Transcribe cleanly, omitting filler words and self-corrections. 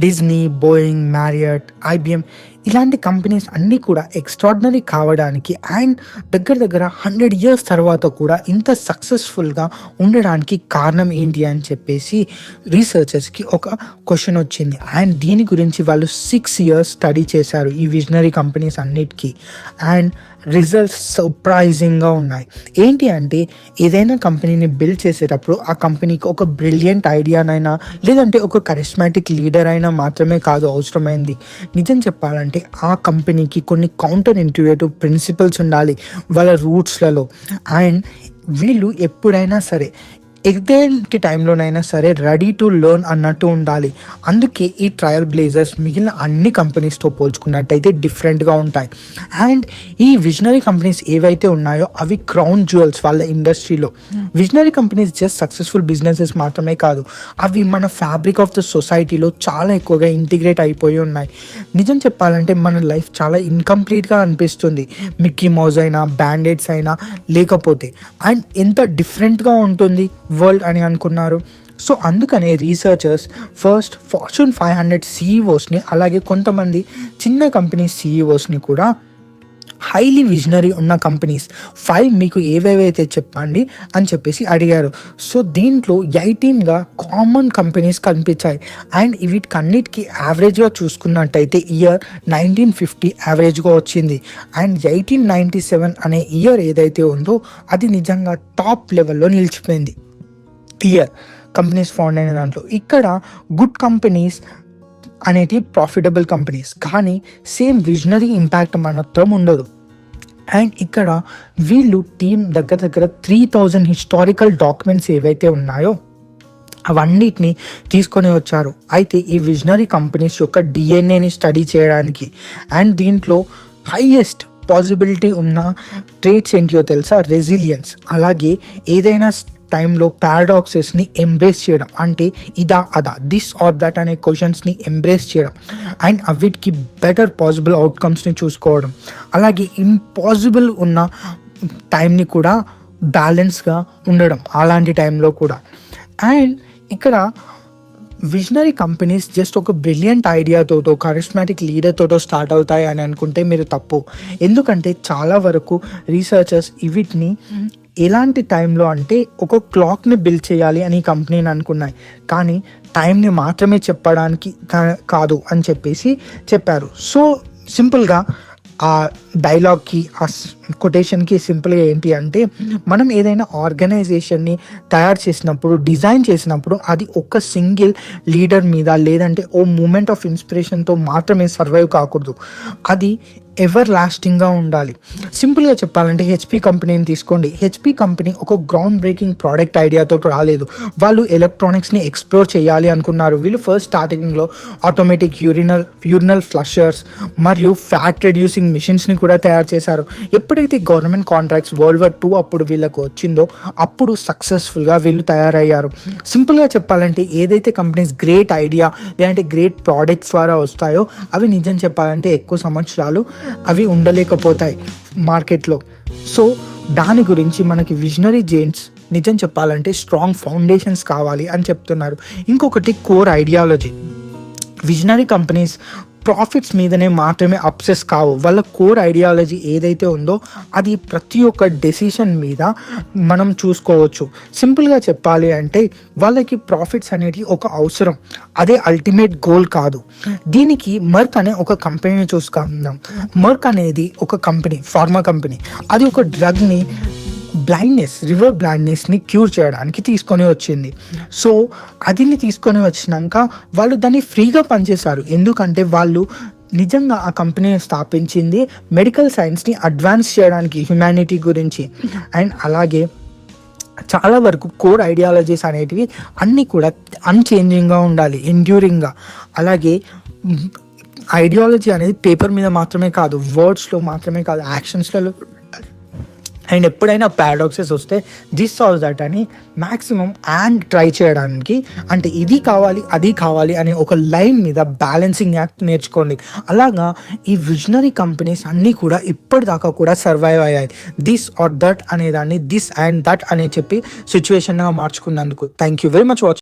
Disney, Boeing, Marriott, IBM ఇలాంటి companies అన్నీ కూడా ఎక్స్ట్రాడినరీ కావడానికి అండ్ దగ్గర 100 ఇయర్స్ తర్వాత కూడా ఇంత సక్సెస్ఫుల్గా ఉండడానికి కారణం ఏంటి అని చెప్పేసి రీసెర్చర్స్కి ఒక క్వశ్చన్ వచ్చింది. అండ్ దీని గురించి వాళ్ళు 6 ఇయర్స్ స్టడీ చేశారు ఈ విజనరీ కంపెనీస్ అన్నిటికీ. అండ్ రిజల్ట్స్ సర్ప్రైజింగ్గా ఉన్నాయి. ఏంటి అంటే ఏదైనా కంపెనీని బిల్డ్ చేసేటప్పుడు ఆ కంపెనీకి ఒక బ్రిలియంట్ ఐడియానైనా లేదంటే ఒక కరిస్మాటిక్ లీడర్ అయినా మాత్రమే కాదు అవసరమైంది. నిజం చెప్పాలంటే ఆ కంపెనీకి కొన్ని కౌంటర్ ఇంట్యూటివ్ ప్రిన్సిపల్స్ ఉండాలి వాళ్ళ రూట్స్లలో. అండ్ వీళ్ళు ఎప్పుడైనా సరే ఎలాంటి టైంలోనైనా సరే రెడీ టు లెర్న్ అన్నట్టు ఉండాలి. అందుకే ఈ ట్రయల్ బ్లేజర్స్ మిగిలిన అన్ని కంపెనీస్తో పోల్చుకున్నట్టయితే డిఫరెంట్గా ఉంటాయి. అండ్ ఈ విజనరీ కంపెనీస్ ఏవైతే ఉన్నాయో అవి క్రౌన్ జ్యువెల్స్ వాళ్ళ ఇండస్ట్రీలో. Visionary companies just successful businesses మాత్రమే కాదు, అవి మన ఫ్యాబ్రిక్ ఆఫ్ ద సొసైటీలో చాలా ఎక్కువగా ఇంటిగ్రేట్ అయిపోయి ఉన్నాయి. నిజం చెప్పాలంటే మన లైఫ్ చాలా ఇన్కంప్లీట్గా అనిపిస్తుంది మిక్కీ మౌజ్ అయినా బ్యాండెడ్స్ అయినా లేకపోతే. అండ్ ఎంత డిఫరెంట్గా ఉంటుంది వరల్డ్ అని అనుకున్నారు. సో అందుకనే రీసెర్చర్స్ ఫస్ట్ ఫార్చ్యూన్ 500 సీఈఓస్ని అలాగే కొంతమంది చిన్న కంపెనీ సీఈఓస్ని కూడా హైలీ విజనరీ ఉన్న కంపెనీస్ 5 మీకు ఏవేవైతే చెప్పండి అని చెప్పేసి అడిగారు. సో దీంట్లో 18గా కామన్ కంపెనీస్ కనిపించాయి. అండ్ వీటికన్నిటికీ యావరేజ్గా చూసుకున్నట్టయితే ఇయర్ 1950 యావరేజ్గా వచ్చింది. అండ్ 1897 అనే ఇయర్ ఏదైతే ఉందో అది నిజంగా టాప్ లెవెల్లో నిలిచిపోయింది ఇయర్ కంపెనీస్ ఫౌండ్ అయిన దాంట్లో. ఇక్కడ గుడ్ కంపెనీస్ అనేటి ప్రాఫిటబుల్ కంపెనీస్, కానీ సేమ్ విజనరీ ఇంపాక్ట్ మాత్రం ఉండదు. అండ్ ఇక్కడ వీళ్ళు టీం దగ్గర 3000 హిస్టారికల్ డాక్యుమెంట్స్ ఏవైతే ఉన్నాయో అవన్నిటిని తీసుకొని వచ్చారు. అయితే ఈ విజనరీ కంపెనీస్ యొక్క డిఎన్ఏని స్టడీ చేయడానికి అండ్ దీంట్లో హైయెస్ట్ పాసిబిలిటీ ఉన్న ట్రేట్స్ ఏంటియో తెలుసా? రెసిలియన్స్, అలాగే ఏదైనా టైంలో పారాడాక్సెస్ని ఎంబ్రేస్ చేయడం, అంటే ఇదా అదా దిస్ ఆర్ దట్ అనే క్వశ్చన్స్ని ఎంబ్రేస్ చేయడం అండ్ వీటికి బెటర్ పాసిబుల్ అవుట్కమ్స్ని చూసుకోవడం, అలాగే ఇంపాసిబుల్ ఉన్న టైంని కూడా బ్యాలెన్స్గా ఉండడం అలాంటి టైంలో కూడా. అండ్ ఇక్కడ విజనరీ కంపెనీస్ జస్ట్ ఒక బ్రిలియంట్ ఐడియాతోటో కరిస్మాటిక్ లీడర్తోటో స్టార్ట్ అవుతాయి అని అనుకుంటే మీరు తప్పు. ఎందుకంటే చాలా వరకు రీసెర్చర్స్ వీటిని ఎలాంటి టైంలో అంటే ఒక క్లాక్ని బిల్డ్ చేయాలి అని కంపెనీని అనుకున్నాయి, కానీ టైంని మాత్రమే చెప్పడానికి కాదు అని చెప్పేసి చెప్పారు. సో సింపుల్గా ఆ డైలాగ్కి ఆ కొటేషన్కి సింపుల్గా ఏంటి అంటే మనం ఏదైనా ఆర్గనైజేషన్ని తయారు చేసినప్పుడు డిజైన్ చేసినప్పుడు అది ఒక సింగిల్ లీడర్ మీద లేదంటే ఓ మూమెంట్ ఆఫ్ ఇన్స్పిరేషన్తో మాత్రమే సర్వైవ్ కాకూడదు, అది ఎవర్ లాస్టింగ్గా ఉండాలి. సింపుల్గా చెప్పాలంటే హెచ్పి కంపెనీని తీసుకోండి. హెచ్పి కంపెనీ ఒక గ్రౌండ్ బ్రేకింగ్ ప్రోడక్ట్ ఐడియాతో రాలేదు. వాళ్ళు ఎలక్ట్రానిక్స్ని ఎక్స్ప్లోర్ చేయాలి అనుకున్నారు. వీళ్ళు ఫస్ట్ స్టార్టింగ్లో ఆటోమేటిక్ యూరినల్ ఫ్లషర్స్ మరియు ఫ్యాట్ రెడ్యూసింగ్ మిషన్స్ని కూడా తయారు చేశారు. ఎప్పుడైతే government contracts World War II అప్పుడు వీళ్ళకు వచ్చిందో అప్పుడు సక్సెస్ఫుల్గా వీళ్ళు తయారయ్యారు. సింపుల్గా చెప్పాలంటే ఏదైతే కంపెనీస్ గ్రేట్ ఐడియా లేదంటే గ్రేట్ ప్రోడక్ట్స్ ద్వారా వస్తాయో అవి నిజం చెప్పాలంటే ఎక్కువ సంవత్సరాలు అవి ఉండలేకపోతాయి మార్కెట్లో. సో దాని గురించి మనకి విజనరీ జెయింట్స్ నిజం చెప్పాలంటే స్ట్రాంగ్ ఫౌండేషన్స్ కావాలి అని చెప్తున్నారు. ఇంకొకటి core ideology. Visionary companies profits మీదనే మాత్రమే అప్సెస్ కావు. వాళ్ళ కోర్ ఐడియాలజీ ఏదైతే ఉందో అది ప్రతి ఒక్క డెసిషన్ మీద మనం చూసుకోవచ్చు. సింపుల్గా చెప్పాలి అంటే వాళ్ళకి ప్రాఫిట్స్ అనేది ఒక అవసరం, అదే అల్టిమేట్ గోల్ కాదు. దీనికి మర్క్ అనే ఒక కంపెనీని చూసుకుందాం. మర్క్ అనేది ఒక కంపెనీ, ఫార్మా కంపెనీ. అది ఒక డ్రగ్ని రివర్ బ్లైండ్నెస్ని క్యూర్ చేయడానికి తీసుకొని వచ్చింది. సో అదిని తీసుకొని వచ్చినాక వాళ్ళు దాన్ని ఫ్రీగా పనిచేశారు. ఎందుకంటే వాళ్ళు నిజంగా ఆ కంపెనీని స్థాపించింది మెడికల్ సైన్స్ని అడ్వాన్స్ చేయడానికి, హ్యుమానిటీ గురించి. అండ్ అలాగే చాలా వరకు కోర్ ఐడియాలజీస్ అనేటివి అన్నీ కూడా అన్చేంజింగ్గా ఉండాలి, ఎండ్యూరింగ్గా. అలాగే ఐడియాలజీ అనేది పేపర్ మీద మాత్రమే కాదు, వర్డ్స్లో మాత్రమే కాదు, యాక్షన్స్లలో. అండ్ ఎప్పుడైనా పారాడాక్సెస్ వస్తే దిస్ ఆర్ దట్ అని మ్యాక్సిమం అండ్ ట్రై చేయడానికి, అంటే ఇది కావాలి అది కావాలి అనే ఒక లైన్ మీద బ్యాలెన్సింగ్ యాక్ట్ నేర్చుకోండి. అలాగా ఈ విజనరీ కంపెనీస్ అన్నీ కూడా ఇప్పటిదాకా కూడా సర్వైవ్ అయ్యాయి. దిస్ ఆర్ దట్ అనేదాన్ని దిస్ అండ్ దట్ అని చెప్పి సిచ్యువేషన్గా మార్చుకున్నందుకు. Thank you very much watching.